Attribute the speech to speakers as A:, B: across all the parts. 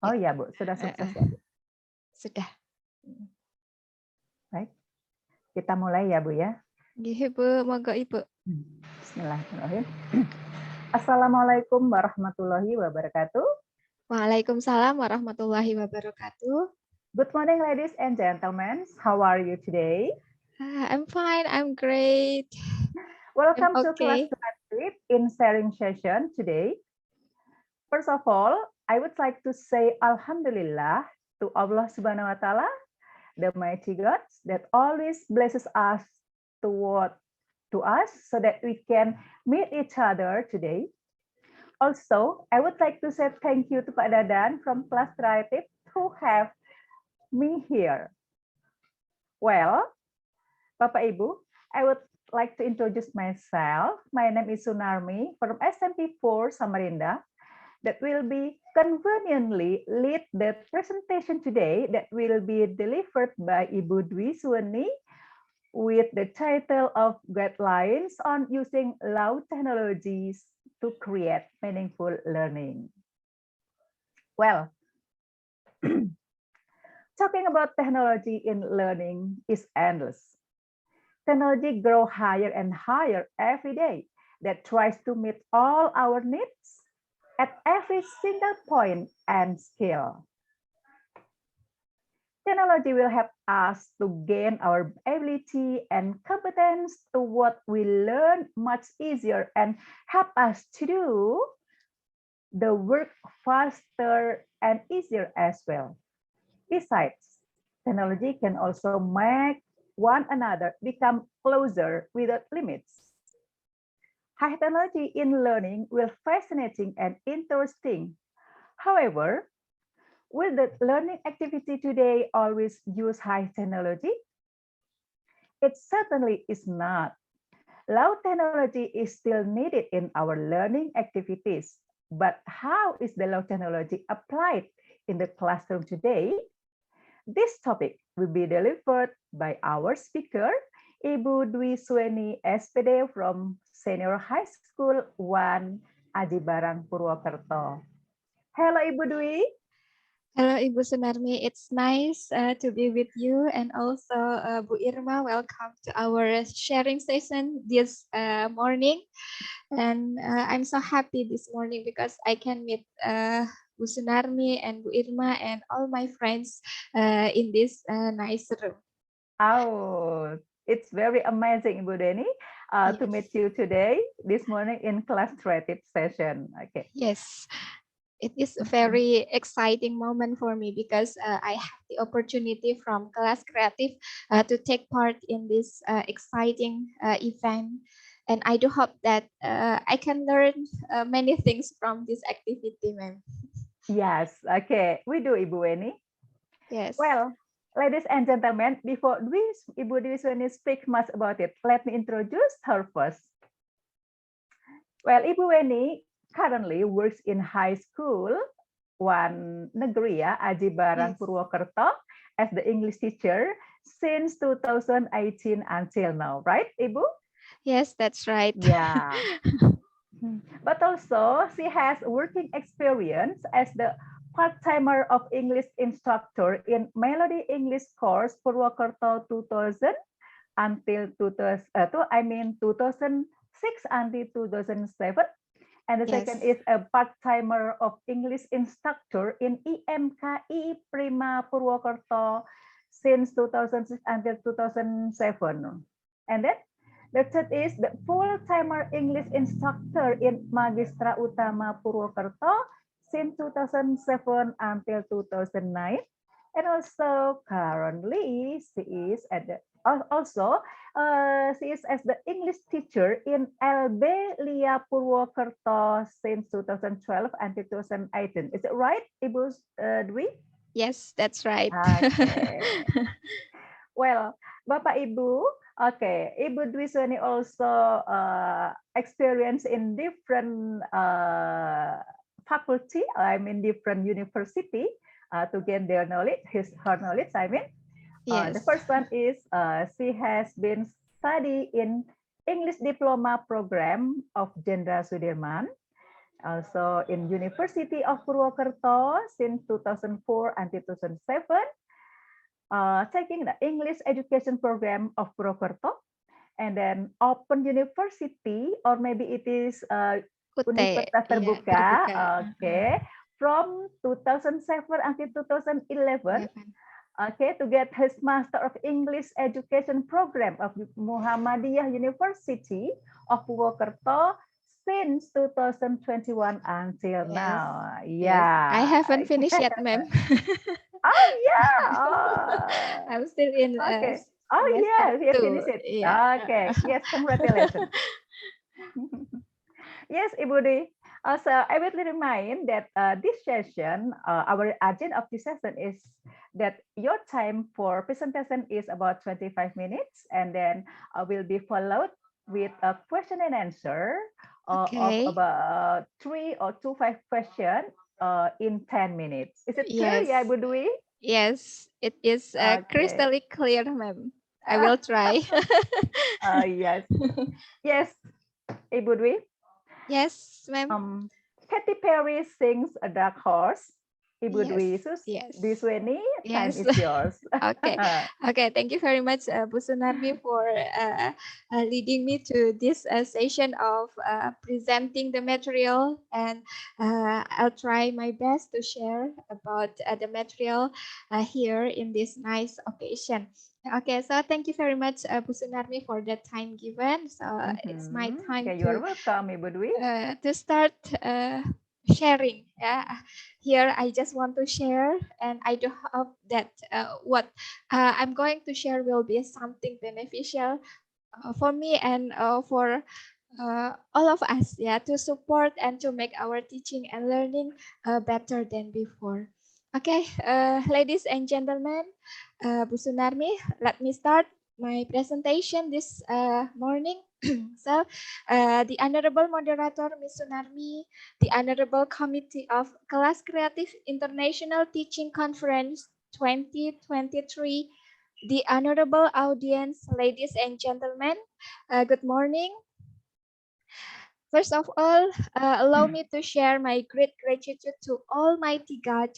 A: Oh ya Bu, sudah sukses ya Bu.
B: Sudah.
A: Baik, kita mulai ya Bu ya.
B: Nggih, Bu, monggo Ibu.
A: Bismillahirrahmanirrahim. Assalamualaikum warahmatullahi wabarakatuh.
B: Waalaikumsalam warahmatullahi wabarakatuh.
A: Good morning, ladies and gentlemen. How are you today?
B: I'm fine. I'm great.
A: Welcome
B: I'm
A: to Kelas
B: okay.
A: Kreatif in sharing session today. First of all, I would like to say Alhamdulillah to Allah Subhanahu wa Ta'ala, the mighty God that always blesses us to us so that we can meet each other today. Also, I would like to say thank you to Pak Dadan from Kelas Kreatif who have me here. Well, Bapak Ibu, I would like to introduce myself. My name is Sunarmi from SMP4 Samarinda that will be conveniently lead the presentation today that will be delivered by Ibu Dwi Suweni with the title of Guidelines on Using Low Technologies to Create Meaningful Learning. Well, talking about technology in learning is endless. Technology grows higher and higher every day that tries to meet all our needs at every single point and scale. Technology will help us to gain our ability and competence to what we learn much easier and help us to do the work faster and easier as well. Besides, technology can also make one another become closer without limits. High technology in learning will fascinating and interesting. However, will the learning activity today always use high technology? It certainly is not. Low technology is still needed in our learning activities. But how is the low technology applied in the classroom today? This topic will be delivered by our speaker, Ibu Dwi Suweni, SPD from Senior High School 1, Aji Barang, Purwokerto. Hello, Ibu Dwi.
B: Hello, Ibu Sunarmi. It's nice to be with you, and also Bu Irma. Welcome to our sharing session this morning. And I'm so happy this morning because I can meet Bu Sunarmi and Bu Irma and all my friends in this nice room.
A: Oh, it's very amazing, Ibu Deni, to
B: Yes.
A: meet you today, this morning in Kelas Kreatif session. Okay.
B: Yes. It is a very exciting moment for me because I have the opportunity from Kelas Kreatif to take part in this exciting event. And I do hope that I can learn many things from this activity, ma'am.
A: Yes, okay. We do, Ibu Weni.
B: Yes.
A: Well, ladies and gentlemen, before Ibu Dwi Suweni speak much about it, let me introduce her first. Well, Ibu Weni currently works in high school, One Negeri ya, Aji Barang,
B: Yes.
A: Purwokerto, as the English teacher since 2018 until now, right, Ibu?
B: Yes, that's right.
A: Yeah. But also, she has working experience as the part-timer of English instructor in Melody English course Purwokerto 2000 until 2006 until 2007. And the second
B: Yes.
A: is a part-timer of English instructor in IMKI Prima Purwokerto since 2006 until 2007. And then the third is the full-timer English instructor in Magistra Utama Purwokerto since 2007 until 2009. And also currently she is at the she is as the English teacher in LB Lia Purwokerto since 2012 until 2018. Is it right, Ibu Dwi?
B: Yes, that's right.
A: Okay. Well, Bapak Ibu, okay, Ibu Dwi Suweni also experience in different faculty, I mean different university to gain their knowledge, her knowledge, I mean. The
B: Yes.
A: first one is she has been study in English Diploma Program of Jenderal Sudirman. Also in University of Purwokerto since 2004 until 2007, taking the English education program of Purwokerto, and then Open University, or maybe it is
B: UT,
A: Universitas
B: yeah,
A: Terbuka,
B: terbuka.
A: okay, from 2007 until 2011,
B: 11.
A: okay, to get his Master of English Education program of Muhammadiyah University of Purwokerto since 2021 until
B: Yes,
A: now.
B: yes. I
A: Yeah.
B: haven't finished yet, ma'am.
A: Oh yeah. Oh.
B: I'm still in
A: Okay. Oh
B: semester
A: yeah, we have finished
B: 2.
A: it.
B: Yeah.
A: Okay. Yes, congratulations. Yes, Ibu Dwi. Also, I will remind that this session, our agenda of this session is that your time for presentation is about 25 minutes, and then will be followed with a question and answer of
B: Okay.
A: about 3 or 5 questions in 10 minutes. Is it clear,
B: Yes.
A: ya, Ibu Dwi?
B: Yes. It is
A: Okay.
B: crystal clear, ma'am. I will try.
A: Yes, yes, Ibu Dwi.
B: Yes, ma'am.
A: Katy Perry sings A Dark Horse. Ibu
B: Yes.
A: Dwi
B: Yes.
A: Suweni, time
B: Yes.
A: is yours.
B: Okay. Okay. Thank you very much, Bu Sunarmi, for leading me to this session of presenting the material. And I'll try my best to share about the material here in this nice occasion. Okay, so thank you very much, Bu Sunarmi, for the time given. So it's my time
A: Okay, you are welcome, Ibu Dwi.
B: to start sharing. Yeah, here I just want to share, and I do hope that what I'm going to share will be something beneficial for me and for all of us. Yeah, to support and to make our teaching and learning better than before. Okay, ladies and gentlemen, Bu Sunarmi, let me start my presentation this morning. So, the Honorable Moderator, Ms. Sunarmi, the Honorable Committee of Kelas Kreatif International Teaching Conference 2023, the Honorable Audience, ladies and gentlemen, good morning. First of all, allow me to share my great gratitude to Almighty God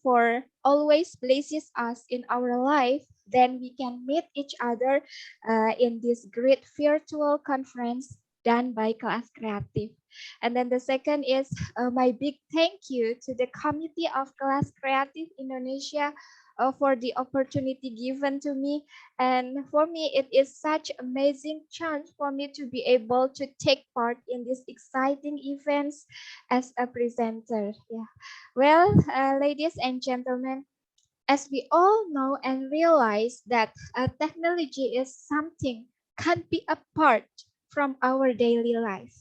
B: for always places us in our life. Then we can meet each other in this great virtual conference done by Kelas Kreatif. And then the second is my big thank you to the Committee of Kelas Kreatif Indonesia for the opportunity given to me. And for me, it is such amazing chance for me to be able to take part in these exciting events as a presenter. Yeah. Well, ladies and gentlemen, as we all know and realize that technology is something can't be apart from our daily life.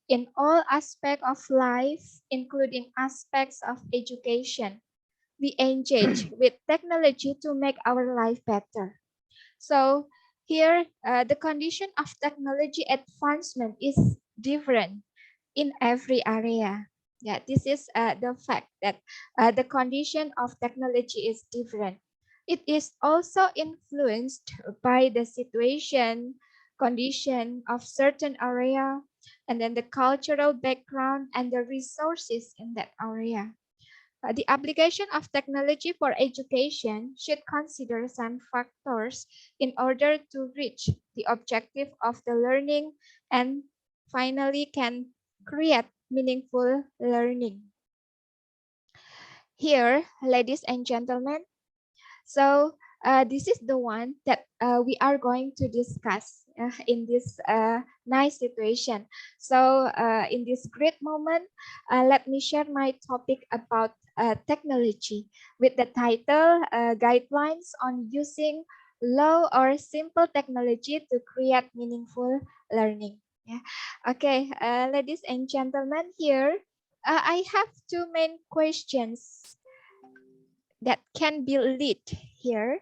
B: In all aspects of life, including aspects of education, we engage with technology to make our life better. So here, the condition of technology advancement is different in every area. Yeah, this is the fact that the condition of technology is different. It is also influenced by the situation, condition of certain area, and then the cultural background and the resources in that area. The application of technology for education should consider some factors in order to reach the objective of the learning and finally can create meaningful learning. Here, ladies and gentlemen, so this is the one that we are going to discuss in this nice situation. So in this great moment, let me share my topic about technology with the title Guidelines on Using Low or Simple Technology to Create Meaningful Learning. Yeah. Okay, ladies and gentlemen, here I have two main questions that can be lead here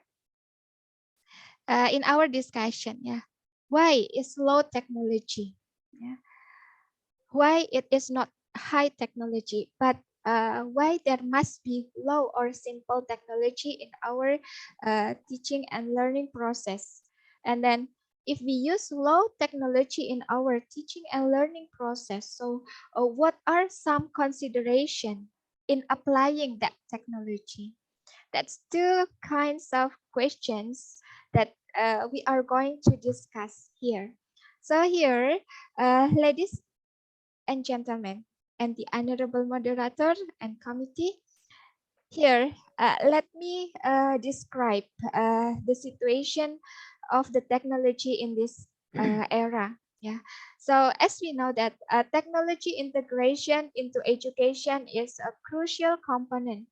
B: in our discussion. Yeah, why is low technology? Yeah, why it is not high technology, but why there must be low or simple technology in our teaching and learning process? And then if we use low technology in our teaching and learning process, so what are some consideration in applying that technology? That's two kinds of questions that we are going to discuss here. So here, ladies and gentlemen, and the honorable moderator and committee, here, let me describe the situation of the technology in this era. Yeah. So as we know that technology integration into education is a crucial component.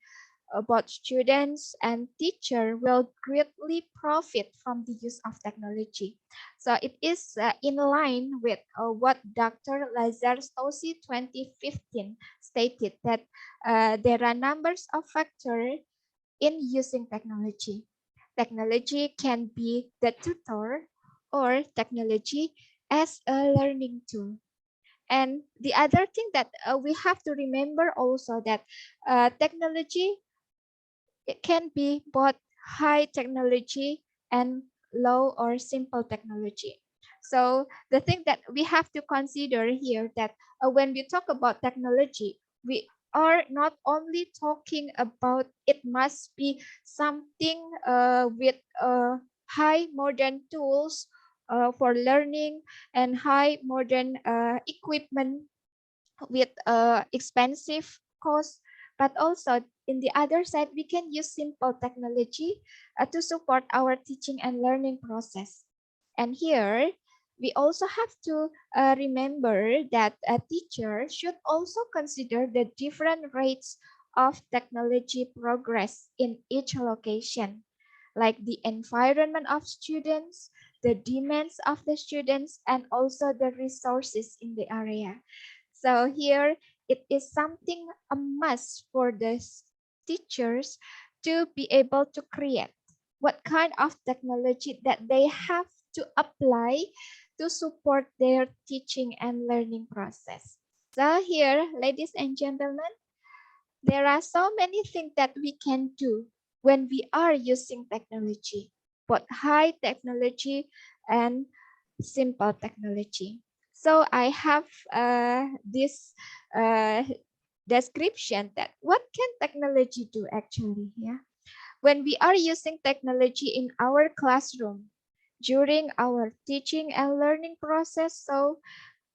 B: Both students and teacher will greatly profit from the use of technology. So it is in line with what Dr. Lazar Stossi 2015 stated that there are numbers of factors in using technology. Technology can be the tutor or technology as a learning tool. And the other thing that we have to remember also that technology, it can be both high technology and low or simple technology. So the thing that we have to consider here that when we talk about technology, we are not only talking about it must be something with high modern tools for learning and high modern equipment with expensive cost, but also in the other side, we can use simple technology to support our teaching and learning process. And here, we also have to remember that a teacher should also consider the different rates of technology progress in each location, like the environment of students, the demands of the students, and also the resources in the area. So here it is something a must for the teachers to be able to create what kind of technology that they have to apply to support their teaching and learning process. So here, ladies and gentlemen, there are so many things that we can do when we are using technology, both high technology and simple technology. So I have this uh, description that what can technology do actually, yeah? When we are using technology in our classroom during our teaching and learning process, so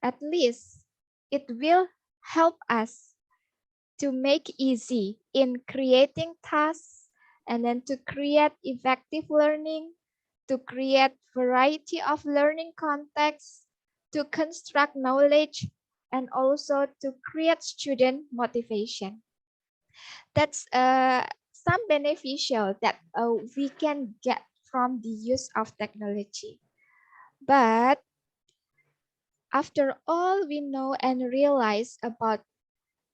B: at least it will help us to make easy in creating tasks and then to create effective learning, to create variety of learning contexts, to construct knowledge, and also to create student motivation. That's some beneficial that we can get from the use of technology. But after all we know and realize about,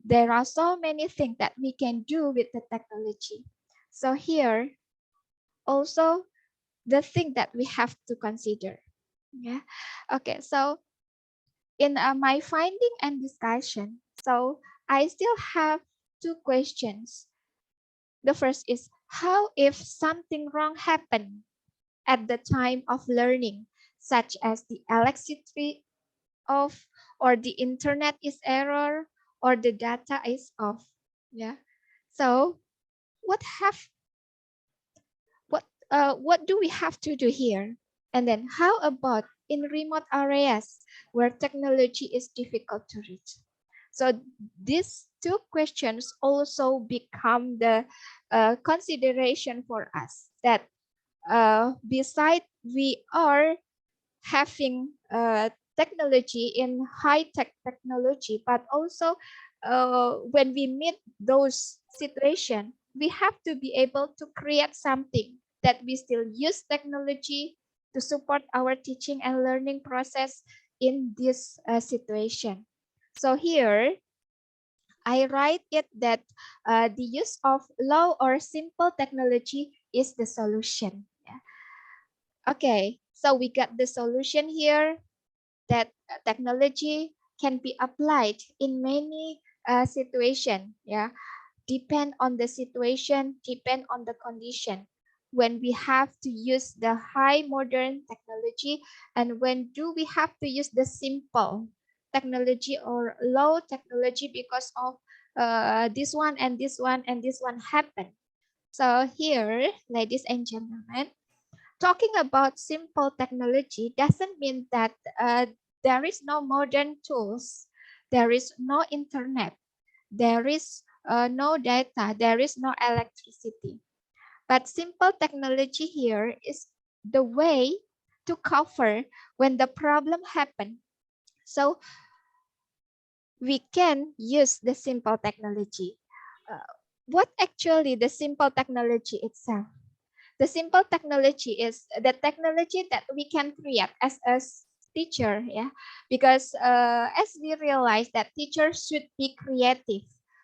B: there are so many things that we can do with the technology. So here also the thing that we have to consider. Yeah. Okay. So in my finding and discussion, so I still have two questions. The first is how if something wrong happened at the time of learning, such as the electricity off or the internet is error or the data is off. Yeah. So what have what do we have to do here? And then how about in remote areas where technology is difficult to reach? So these two questions also become the consideration for us that beside we are having technology in high tech technology, but also when we meet those situations, we have to be able to create something that we still use technology to support our teaching and learning process in this situation. So here, I write it that the use of low or simple technology is the solution. Yeah. Okay, so we got the solution here that technology can be applied in many situations. Yeah, depend on the situation, depend on the condition. when we have to use the high modern technology, and when do we have to use the simple technology or low technology because of this one and this one and this one happen. So here, ladies and gentlemen, talking about simple technology doesn't mean that there is no modern tools, there is no internet, there is no data, there is no electricity. But simple technology here is the way to cover when the problem happen. So we can use the simple technology. Uh, what actually the simple technology itself? The simple technology is the technology that we can create as a teacher, yeah, because as we realize that teachers should be creative,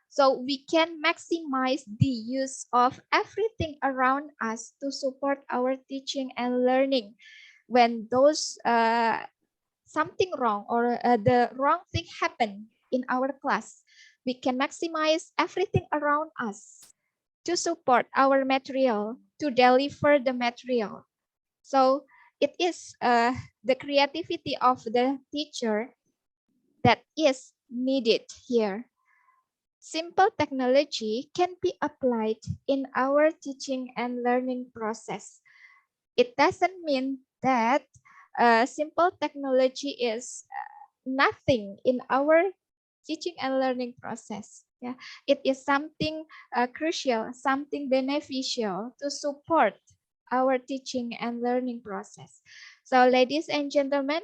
B: so we can maximize the use of everything around us to support our teaching and learning. When those something wrong or the wrong thing happen in our class, we can maximize everything around us to support our material, to deliver the material. So it is the creativity of the teacher that is needed here. Simple technology can be applied in our teaching and learning process. It doesn't mean that simple technology is nothing in our teaching and learning process. Yeah, it is something crucial, something beneficial to support our teaching and learning process. So, ladies and gentlemen,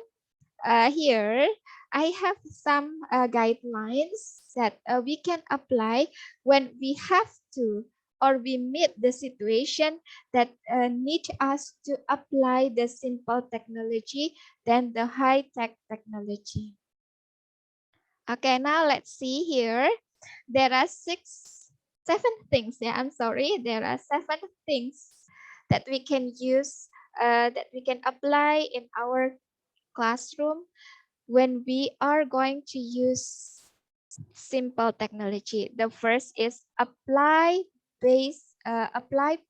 B: here I have some guidelines that we can apply when we have to or we meet the situation that need us to apply the simple technology than the high-tech technology. Okay, now let's see here. There are seven things. Yeah, I'm sorry. There are seven things that we can use, that we can apply in our classroom when we are going to use simple technology. The first is apply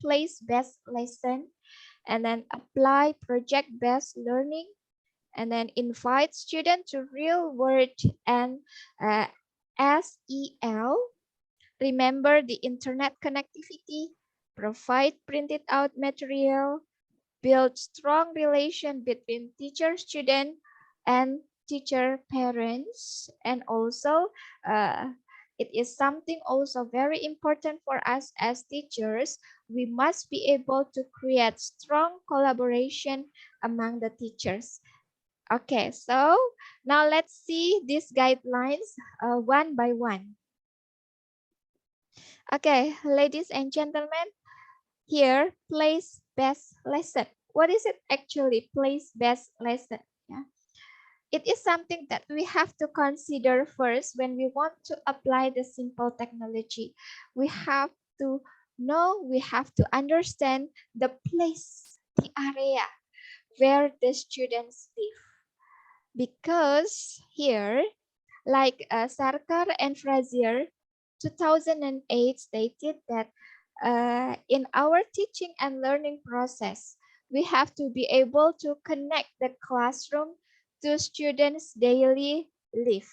B: place-based lesson, and then apply project-based learning, and then invite students to real world and uh, SEL. Remember the internet connectivity, provide printed out material, build strong relation between teacher student and teacher parents, and also uh, it is something also very important for us as teachers. We must be able to create strong collaboration among the teachers. Okay, so now let's see these guidelines one by one. Okay, ladies and gentlemen, here place-based lesson. What is it actually, place-based lesson? Yeah. It is something that we have to consider first when we want to apply the simple technology. We have to know, we have to understand the place, the area where the students live. Because here, like Sarkar and Frazier, 2008 stated that in our teaching and learning process, we have to be able to connect the classroom to students' daily life.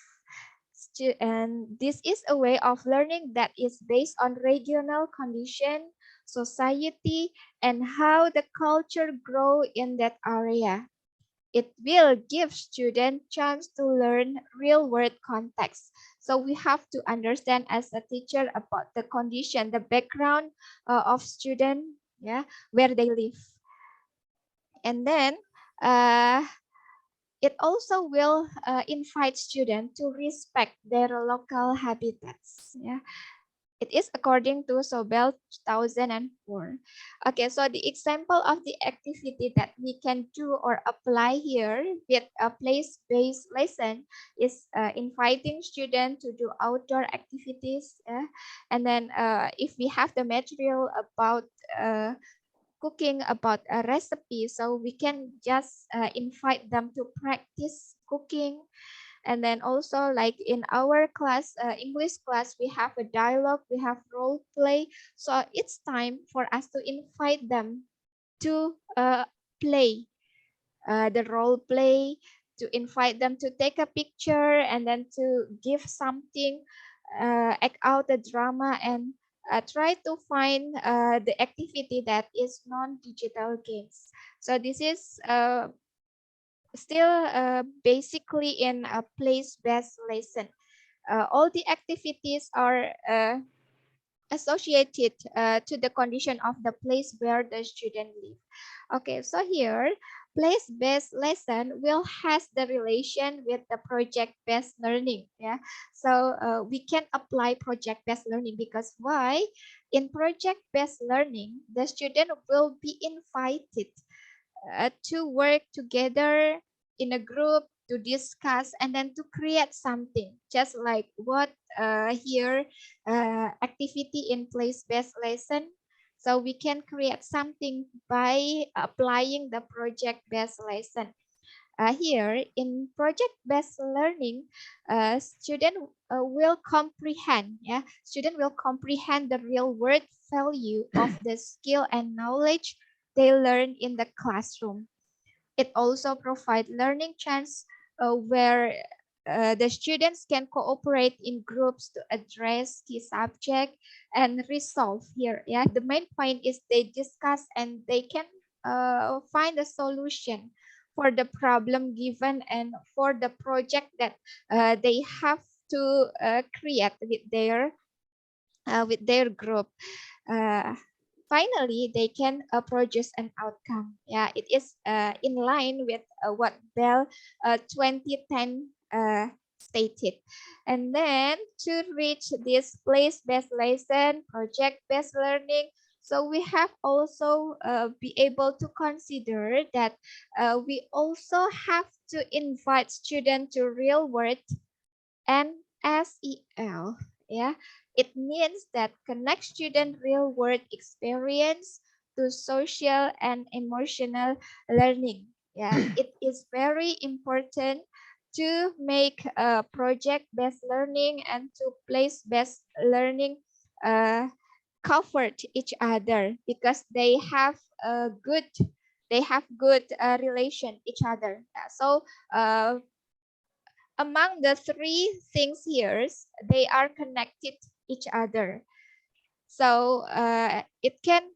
B: And this is a way of learning that is based on regional condition, society, and how the culture grow in that area. It will give students chance to learn real world context. So we have to understand as a teacher about the condition, the background of student, yeah, where they live. And then uh, it also will invite students to respect their local habitats. Yeah, it is according to Sobel 2004. Okay, so the example of the activity that we can do or apply here with a place-based lesson is inviting students to do outdoor activities. And then if we have the material about cooking, about a recipe, so we can just invite them to practice cooking. And then also like in our class, English class, we have a dialogue, we have role play. So it's time for us to invite them to play the role play, to invite them to take a picture and then to give something, act out the drama, and try to find the activity that is non-digital games. So this is still basically in a place-based lesson. All the activities are associated to the condition of the place where the student live. Okay, so here place-based lesson will has the relation with the project-based learning. Yeah, so we can apply project-based learning because why? In project-based learning, the student will be invited to work together in a group to discuss and then to create something, just like what here activity in place-based lesson. So we can create something by applying the project-based lesson. Here in project-based learning, student will comprehend, yeah, student will comprehend the real world value of the skill and knowledge they learn in the classroom. It also provides learning chance where the students can cooperate in groups to address key subject and resolve here. Yeah, the main point is they discuss and they can find a solution for the problem given and for the project that they have to create with their group. Uh, Finally, they can produce an outcome. Yeah, it is in line with what Bell 2010 stated. And then to reach this place-based lesson, project-based learning, so we have also be able to consider that we also have to invite students to real world and SEL. Yeah, it means that connect student real world experience to social and emotional learning. Yeah, it is very important to make project based learning and to place based learning comfort each other because they have good relation each other. Yeah, so among the three things here, they are connected each other. So it can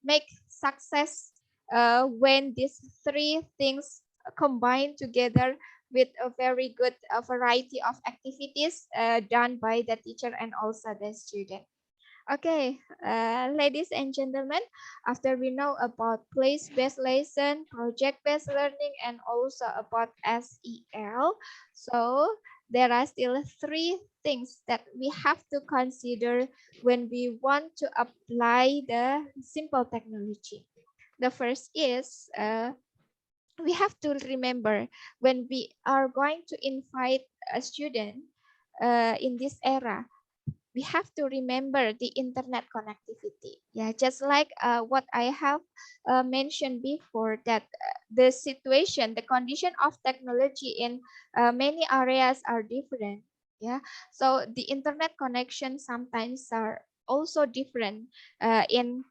B: make success when these three things combine together with a very good variety of activities done by the teacher and also the student. Okay, ladies and gentlemen, after we know about place-based lesson, project-based learning, and also about SEL, so there are still three things that we have to consider when we want to apply the simple technology. The first is we have to remember when we are going to invite a student in this era, we have to remember the internet connectivity. Yeah, just like what I have mentioned before, that the situation, the condition of technology in many areas are different. Yeah, so the internet connection sometimes are also different in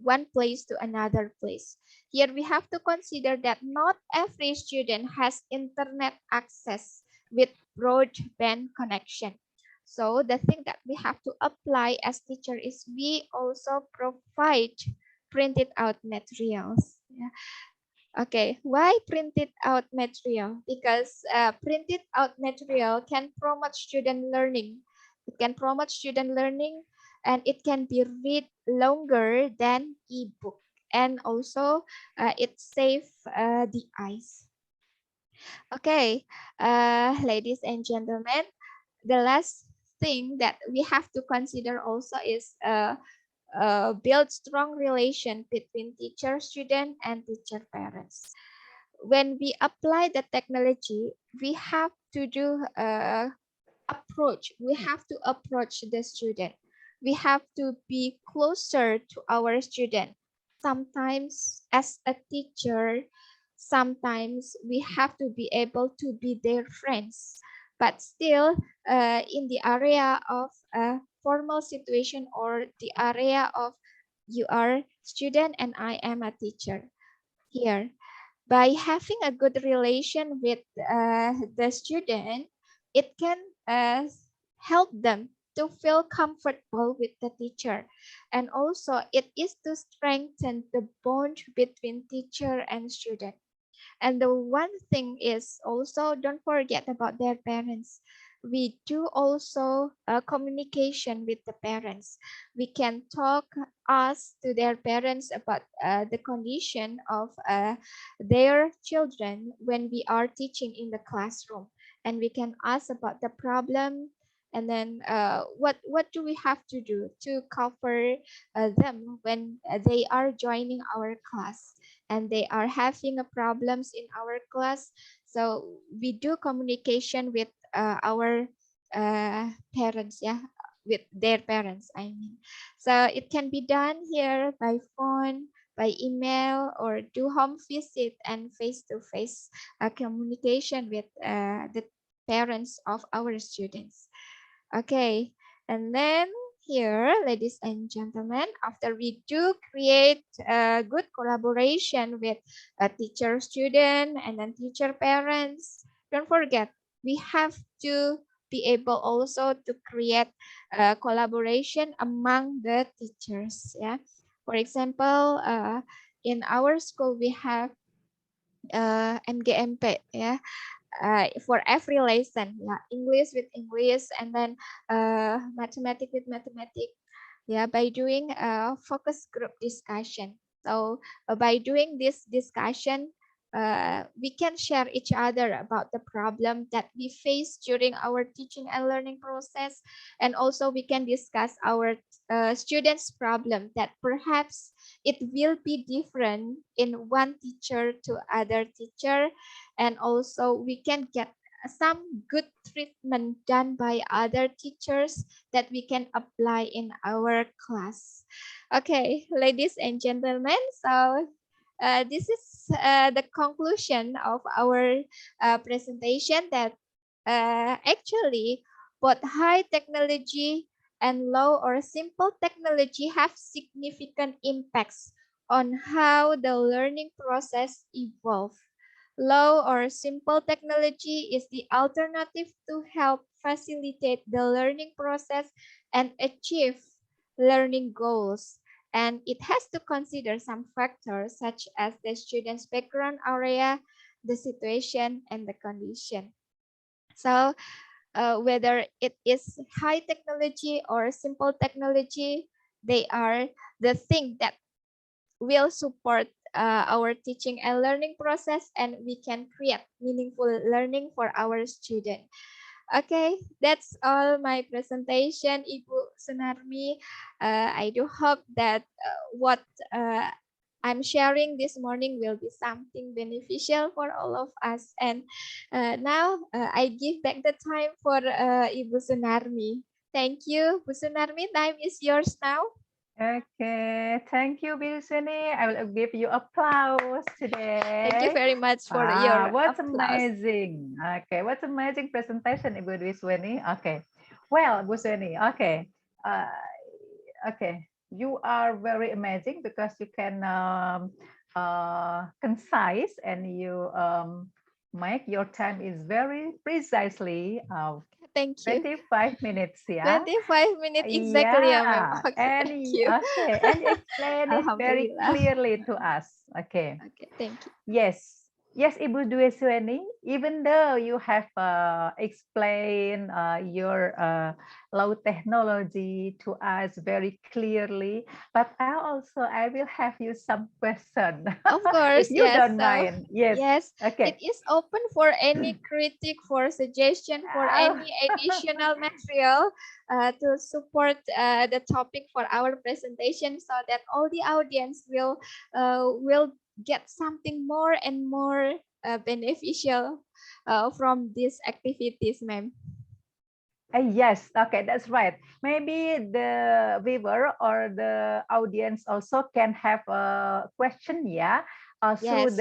B: one place to another place. Here we have to consider that not every student has internet access with broadband connection. So the thing that we have to apply as teacher is we also provide printed out materials. Yeah. Okay, why printed out material? Because printed out material can promote student learning. It can promote student learning and it can be read longer than ebook. And also it saves the eyes. Okay, ladies and gentlemen, the last thing that we have to consider also is build strong relation between teacher student and teacher parents. When we apply the technology, we have to do approach, we have to approach the student, we have to be closer to our student. Sometimes as a teacher, sometimes we have to be able to be their friends, but still in the area of a formal situation or the area of You are student and I am a teacher here. By having a good relation with the student, it can help them to feel comfortable with the teacher. And also it is to strengthen the bond between teacher and student. And the one thing is also don't forget about their parents. We do also communication with the parents. We can talk us to their parents about the condition of their children when we are teaching in the classroom, and we can ask about the problem, and then what do we have to do to cover them when they are joining our class and they are having a problems in our class. So we do communication with our parents, yeah, with their parents, I mean. So it can be done here by phone, by email, or do home visit and face-to-face communication with the parents of our students. Okay, and then here, ladies and gentlemen, after we do create a good collaboration with a teacher student and then teacher parents, don't forget, we have to be able also to create a collaboration among the teachers. Yeah, for example, in our school we have MGMP. Yeah, for every lesson, yeah, English with English, and then mathematics with mathematics, yeah, by doing a focus group discussion. So by doing this discussion, we can share each other about the problem that we face during our teaching and learning process, and also we can discuss our students problem that perhaps it will be different in one teacher to other teacher, and also we can get some good treatment done by other teachers that we can apply in our class. Okay, ladies and gentlemen, so this is the conclusion of our presentation that actually both high technology and low or simple technology have significant impacts on how the learning process evolves. Low or simple technology is the alternative to help facilitate the learning process and achieve learning goals. And it has to consider some factors such as the student's background area, the situation, and the condition. So whether it is high technology or simple technology, they are the thing that will support our teaching and learning process, and we can create meaningful learning for our student. Okay, that's all my presentation, Ibu Sunarmi. I do hope that what I'm sharing this morning will be something beneficial for all of us. And now I give back the time for Ibu Sunarmi. Thank you, Bu Sunarmi. Time is yours now.
A: Okay, thank you, Suweni. I will give you applause today.
B: Thank you very much for your
A: what's
B: applause.
A: amazing. Okay, what's amazing presentation, Ibu Suweni. Okay, well, Bu Suweni, okay. Okay, you are very amazing because you can concise and you make your time is very precisely
B: Thank you.
A: 25 minutes, yeah.
B: 25 minutes exactly, yeah, ma'am.
A: Yeah,
B: Okay,
A: and
B: thank you.
A: okay, and explain it very
B: Alhamdulillah.
A: clearly to us. Okay.
B: Okay, thank you.
A: Yes, yes, Ibu Dwi Suweni, even though you have explained your low technology to us very clearly, but I will have you some question,
B: Of
A: if
B: course,
A: you
B: yes.
A: don't
B: So,
A: mind. Yes,
B: yes, it
A: okay.
B: is open for any critic, for suggestion, for
A: Oh.
B: any additional material to support the topic for our presentation, so that all the audience will get something more and more beneficial from these activities, ma'am.
A: Yes, okay, that's right. Maybe the viewer or the audience also can have a question, yeah,
B: Yes.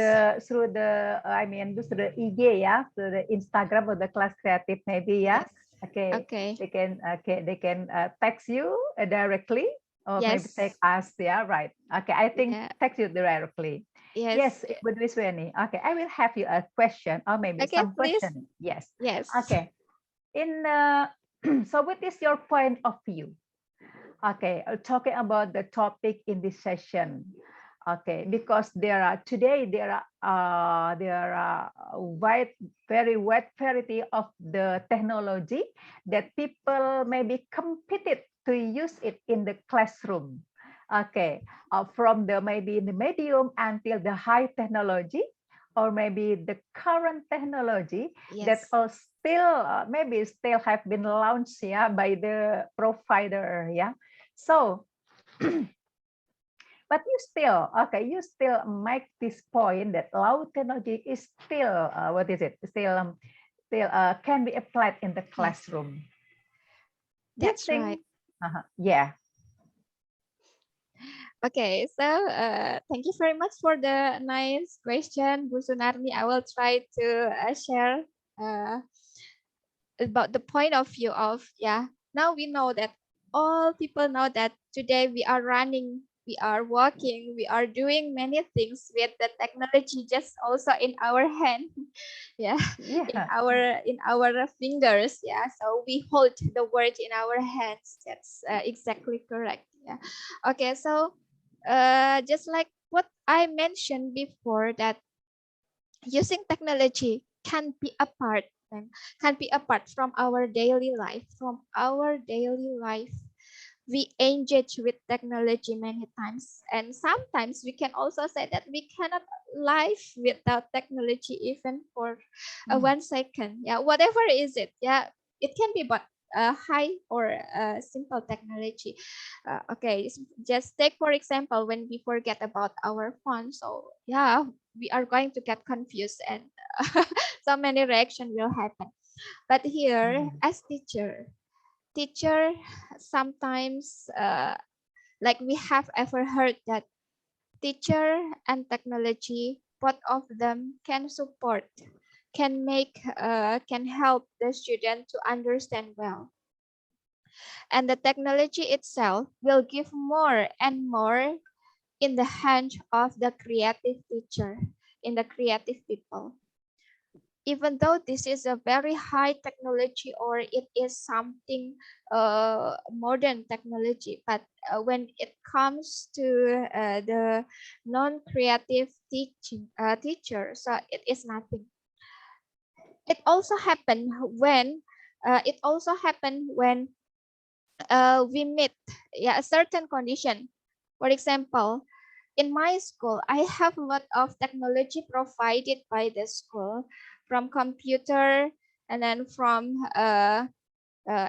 A: through the I mean through the IG, yeah, through the Instagram or the Kelas Kreatif, maybe, yeah.
B: Yes.
A: Okay,
B: Okay.
A: they can text you directly. or maybe take
B: Yes.
A: us. Yeah, right. Okay, I think
B: Yeah.
A: text you directly.
B: Yes.
A: Yes, it would be Suweni. Okay, I will have you a question or maybe
B: Okay,
A: some
B: please.
A: question. Yes.
B: Yes.
A: Okay. In so what is your point of view? Okay, talking about the topic in this session. Okay, because there are today there are wide, very wide variety of the technology that people maybe competed to use it in the classroom. Okay, from the maybe the medium until the high technology, or maybe the current technology that
B: Yes.
A: are still maybe still have been launched, yeah, by the provider, yeah. So but you still, okay, you still make this point that low technology is still, what is it? Still can be applied in the
B: Yes.
A: classroom. Do you
B: That's right.
A: think? Yeah.
B: Okay, so thank you very much for the nice question, Bu Sunarmi. I will try to share uh, about the point of view of, yeah. Now we know that all people know that today we are running, we are walking, we are doing many things with the technology just also in our hand. Yeah,
A: Yeah.
B: in our fingers. Yeah, so we hold the word in our hands. That's exactly correct. Yeah. Okay, so just like what I mentioned before, that using technology can be apart from our daily life. We engage with technology many times, and sometimes we can also say that we cannot live without technology even for
A: Mm.
B: 1 second. Yeah, whatever is it. Yeah, it can be but high or simple technology. Okay, just take for example when we forget about our phone. So yeah, we are going to get confused, and so many reaction will happen. But here,
A: Mm.
B: as teacher sometimes like we have ever heard that teacher and technology, both of them can support, can help the student to understand well, and the technology itself will give more and more in the hand of the creative teacher, in the creative people. Even though this is a very high technology, or it is something modern technology, but when it comes to the non-creative teacher, so it is nothing. It also happened when we meet, yeah, a certain condition. For example, in my school, I have a lot of technology provided by the school, from computer, and then from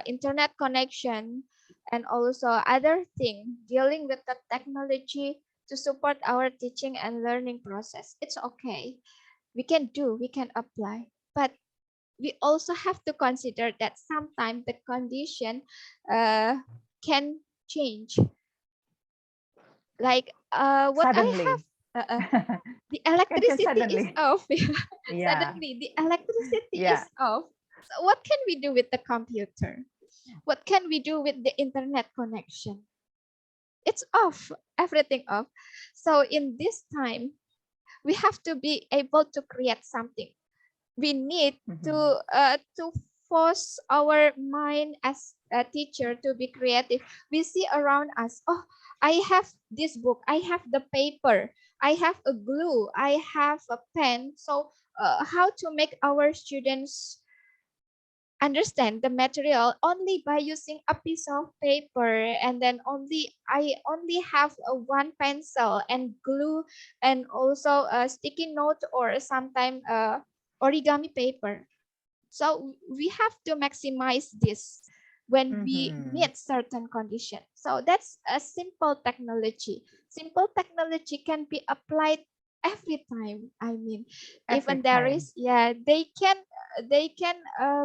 B: internet connection, and also other thing dealing with the technology to support our teaching and learning process. It's okay. We can apply. But we also have to consider that sometimes the condition can change. Like what I have,
A: Suddenly.
B: the
A: Can change
B: electricity is
A: suddenly.
B: off.
A: Yeah.
B: Suddenly, the electricity
A: Yeah.
B: is off. So what can we do with the computer? What can we do with the internet connection? It's off, everything off. So in this time, we have to be able to create something. We need
A: Mhm.
B: to force our mind as a teacher to be creative. We see around us, oh, I have this book, I have the paper, I have a glue, I have a pen. So how to make our students understand the material only by using a piece of paper, and then I only have a one pencil and glue, and also a sticky note, or sometime origami paper. So we have to maximize this when we
A: Mhm.
B: meet certain conditions. So that's a simple technology. Simple technology can be applied every time. I mean,
A: Every
B: even there
A: time.
B: is, yeah, they can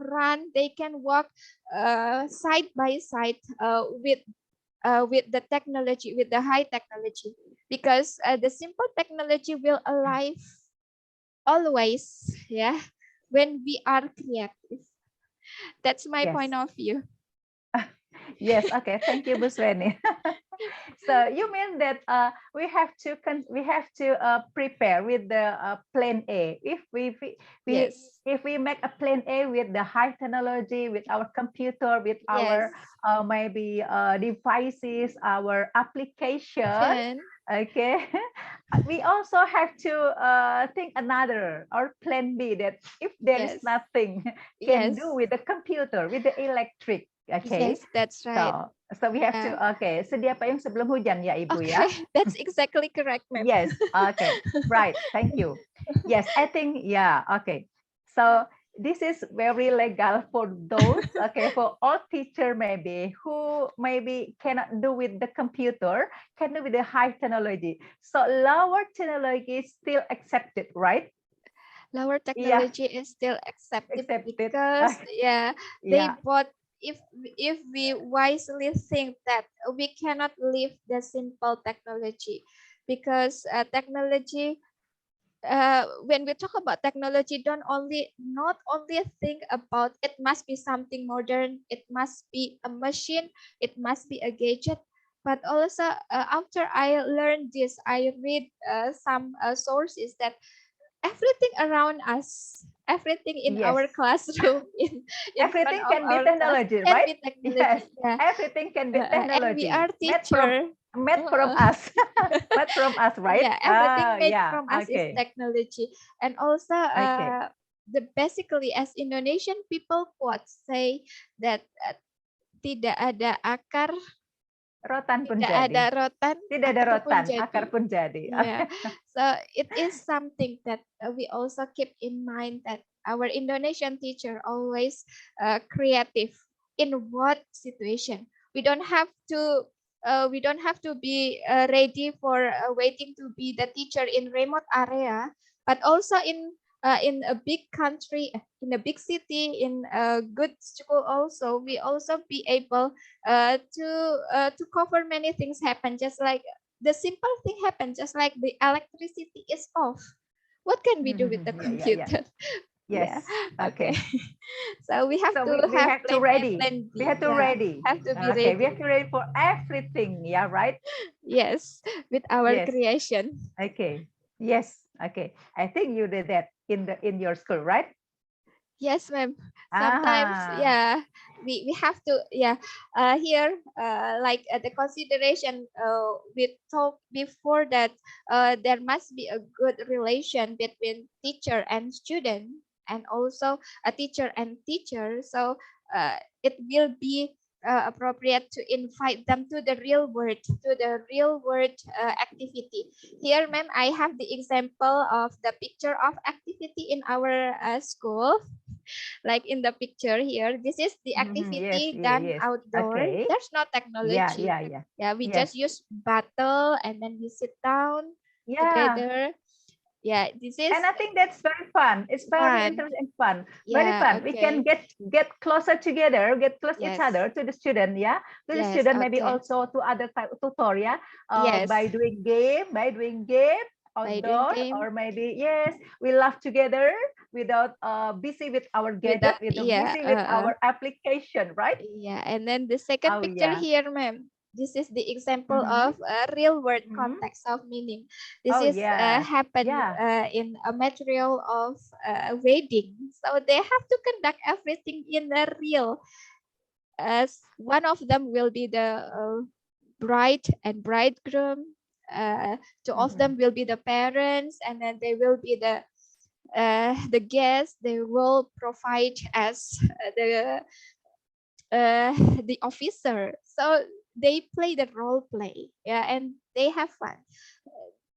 B: run, they can walk side by side with the technology, with the high technology, because the simple technology will alive always, yeah, when we are creative. That's my point
A: Yes.
B: of view.
A: Yes. Okay. Thank you, Bu Sweni. So you mean that we have to prepare with the plan A. If we
B: Yes.
A: if we make a plan A with the high technology, with our computer, with
B: Yes.
A: our maybe devices, our application,
B: Action.
A: okay, we also have to think another or plan B, that if there is
B: Yes.
A: nothing can do
B: Yes.
A: with the computer, with the electric, okay.
B: Yes, that's right.
A: So we have to,
B: Yeah.
A: okay, sedia payung sebelum hujan ya Ibu ya.
B: Okay, that's exactly correct, ma'am.
A: Yes, okay, right, thank you. Yes, I think, yeah, okay. So this is very legal for those, okay, for all teacher maybe who maybe cannot do with the computer, can do with the high technology. So lower technology is still accepted, right?
B: Lower
A: Yeah,
B: technology is still accepted
A: accepted.
B: because yeah, they
A: Yeah,
B: both, if we wisely think that we cannot leave the simple technology, because technology, when we talk about technology, don't only not only think about it must be something modern, it must be a machine, it must be a gadget, but also after I learned this, I read some sources that everything around us, everything in
A: yes.
B: our classroom, in front
A: Everything
B: of
A: can be
B: our class
A: technology,
B: can
A: right?
B: be
A: Yes,
B: technology. Yeah,
A: everything can be
B: and we
A: technology.
B: are teacher.
A: Made from
B: Uh,
A: us. Made from us, right?
B: yeah, everything made
A: Yeah,
B: from us is
A: okay.
B: technology, and also
A: Okay.
B: the basically as Indonesian people quote say that tidak ada akar,
A: Rotan pun
B: tidak
A: jadi.
B: ada rotan,
A: Tidak ada
B: akar pun
A: rotan, akar
B: jadi.
A: pun jadi.
B: Yeah, so it is something that we also keep in mind, that our Indonesian teacher always creative in what situation. We don't have to be ready for waiting to be the teacher in remote area, but also in a big country, in a big city, in a good school also, we also be able to cover many things happen, just like the simple thing happen, just like the electricity is off. What can we do with the
A: Yeah, yeah, yeah.
B: computer?
A: Yes.
B: Yeah, okay.
A: Okay.
B: So we have
A: So
B: to
A: we
B: have
A: have to
B: plan A,
A: ready.
B: plan
A: We
B: B.
A: have to
B: Yeah,
A: ready.
B: have to be
A: Okay, we have
B: ready.
A: to ready for everything. Yeah, right?
B: Yes, with our
A: Yes.
B: creation.
A: Okay. Yes. Okay. I think you did that in your school, right?
B: Yes, ma'am. Sometimes,
A: Ah.
B: yeah, we have to, yeah. Here, like the consideration, we talked before that there must be a good relation between teacher and student, and also a teacher and teacher. So it will be appropriate to invite them to the real world, activity. Here, ma'am, I have the example of the picture of activity in our school. Like in the picture here, this is the
A: Yes,
B: activity
A: yeah,
B: done
A: yes.
B: outdoor.
A: Okay.
B: There's no
A: Yeah,
B: technology.
A: yeah, yeah.
B: Yeah, we
A: Yes.
B: just use battle and then we sit down
A: Yeah.
B: together. Yeah, this is
A: And I think that's very fun. It's very
B: fun.
A: interesting, fun, very
B: Yeah,
A: fun. We can
B: okay.
A: get closer together, get close each
B: Yes.
A: other to the student, yeah, to the
B: Yes,
A: student, maybe
B: okay.
A: also to other type of tutorial,
B: Yes.
A: by doing game
B: By doing
A: outdoor,
B: game
A: or maybe yes, we laugh together without busy with our gadget,
B: without,
A: with
B: yeah,
A: busy with our application, right?
B: yeah, and then the second
A: Oh
B: picture
A: yeah.
B: here, ma'am. This is the example
A: Mm-hmm.
B: of a real world
A: Mm-hmm.
B: context of meaning. This
A: Oh
B: is
A: yes.
B: happened
A: Yeah.
B: in a material of wedding. So they have to conduct everything in the real. As one of them will be the bride and bridegroom. Two of
A: Mm-hmm.
B: them will be the parents, and then they will be the guests. They will provide as uh, the officer. So they play the role play, yeah, and they have fun.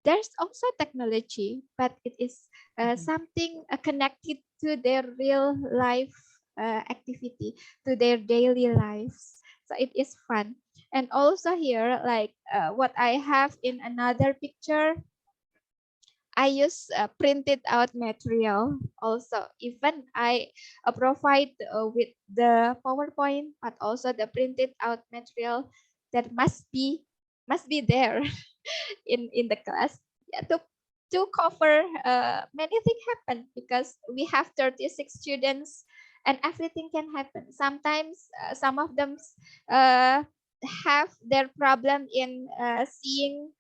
B: There's also technology, but it is
A: Mm-hmm.
B: something connected to their real life activity, to their daily lives. So it is fun. And also here, like what I have in another picture, I use printed out material also. Even I provide with the PowerPoint, but also the printed out material that must be there in the class, yeah, to cover many things happen, because we have 36 students and everything can happen. Sometimes some of them uh, have their problem in seeing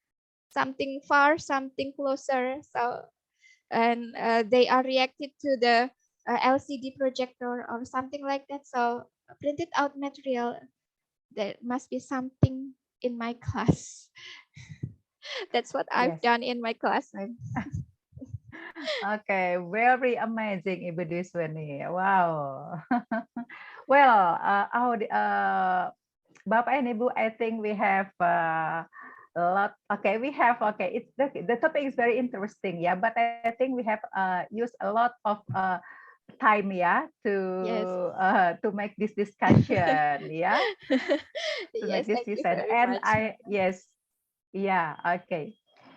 B: something far, something closer. So, and they are reacted to the LCD projector or something like that. So printed out material, there must be something in my class. That's what I've
A: Yes.
B: done in my classroom.
A: Okay, very amazing, Ibu Dwi Suweni. Wow. Well, Bapak and Ibu, I think we have a lot. Okay, we have. Okay, it's the topic is very interesting. Yeah, but I think we have used a lot of time. Yeah,
B: Yes.
A: to make this discussion. Yeah, to make
B: Yes,
A: this
B: thank you
A: discussion.
B: very
A: And
B: much.
A: yes, yeah. Okay.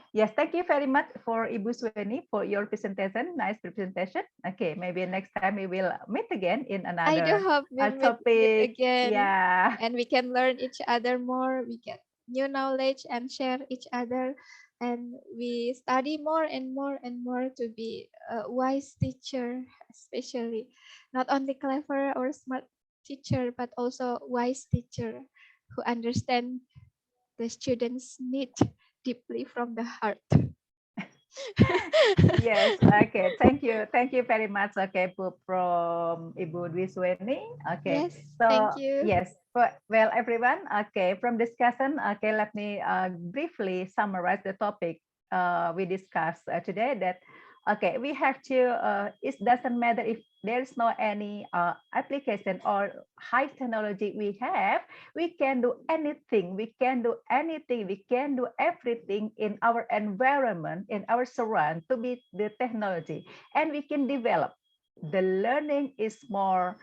A: Yes, thank you very much for Ibu Suweni for your presentation. Nice presentation. Okay, maybe next time we will meet again in
B: I do
A: another
B: hope we meet
A: topic.
B: again
A: Yeah.
B: and we can learn each other more. We get new knowledge and share each other. And we study more and more and more to be a wise teacher, especially not only clever or smart teacher, but also wise teacher who understand the students' need deeply from the heart.
A: Yes. Okay. Thank you very much. Okay, from Ibu Dwi Suweni. Okay.
B: Yes, thank
A: So
B: you.
A: yes. Well, everyone. Okay. From discussion. Okay. Let me briefly summarize the topic we discussed today. That okay. We have to. It doesn't matter if there's no any application or high technology we have. We can do anything. We can do anything. We can do everything in our environment, in our surround to be the technology, and we can develop. The learning is more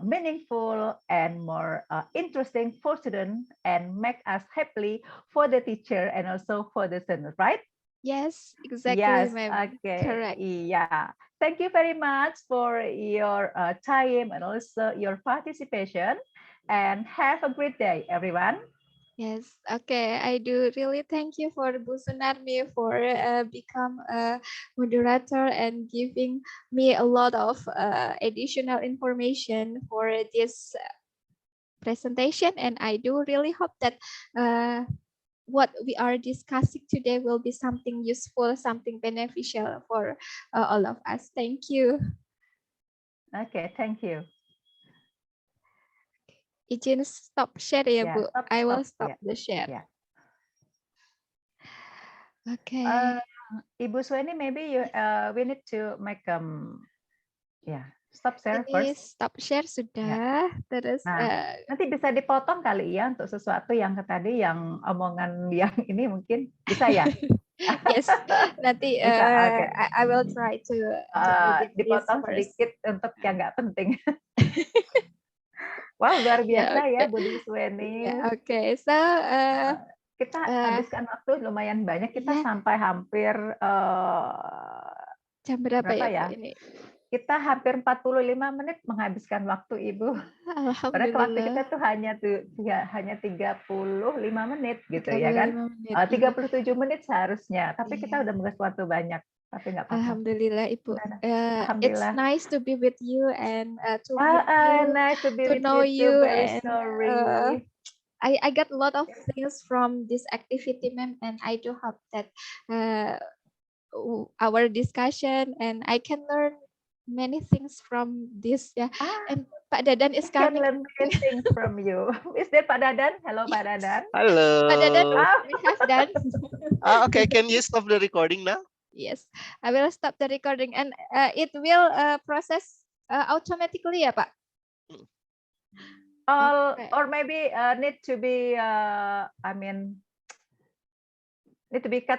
A: meaningful and more interesting for students and make us happy for the teacher and also for the student, right?
B: Yes, exactly,
A: Yes,
B: ma'am.
A: okay,
B: Correct.
A: yeah. Thank you very much for your time and also your participation. And have a great day, everyone.
B: Yes, okay. I do really thank you for Bu Sunarmi for become a moderator and giving me a lot of additional information for this presentation. And I do really hope that what we are discussing today will be something useful, something beneficial for all of us. Thank you.
A: Okay, thank you.
B: Izin stop share ya,
A: Yeah,
B: Bu.
A: stop,
B: I will
A: stop.
B: stop
A: Yeah,
B: the share.
A: yeah.
B: Okay.
A: Ibu Suweni, maybe you we need to make yeah, stop share
B: Ini
A: first.
B: stop share
A: Ya.
B: sudah. Terus
A: Nah, nanti bisa dipotong kali ya untuk sesuatu yang tadi yang omongan yang ini mungkin bisa ya?
B: yes, nanti
A: Bisa, oke.
B: I will try to edit this
A: Dipotong
B: first.
A: sedikit untuk yang nggak penting. Wow, luar
B: Ya,
A: biasa ya
B: oke.
A: Bu Suweni.
B: Ya, oke. So,
A: Kita habiskan waktu lumayan banyak. Kita
B: ya,
A: sampai hampir
B: jam berapa
A: berapa
B: ya, Bu,
A: ya?
B: ini?
A: Kita hampir 45 menit menghabiskan waktu Ibu. Padahal waktu kita
B: Alhamdulillah.
A: tuh hanya 35 menit gitu ya kan.
B: 35 menit. Iya.
A: 37 menit seharusnya, tapi kita
B: Iya.
A: udah menguras waktu banyak. Tapi nggak apa-apa.
B: Alhamdulillah, Ibu. It's
A: Alhamdulillah.
B: nice to be with you and to meet you,
A: Nice to be
B: to
A: with
B: know
A: you too.
B: you,
A: Very
B: and
A: sorry.
B: I got a lot of things from this activity, ma'am, and I do hope that our discussion and I can learn many things from this. Yeah, and Pak Dadan is
A: I can
B: coming.
A: learn many things from you. Is there Pak Dadan? Hello, Pak Dadan.
B: Pak Dadan,
C: Hello.
B: we have done.
C: Okay, can you stop the recording now?
B: Yes, I will stop the recording and it will process automatically, ya, Pak?
A: Or maybe need to be, need to be cut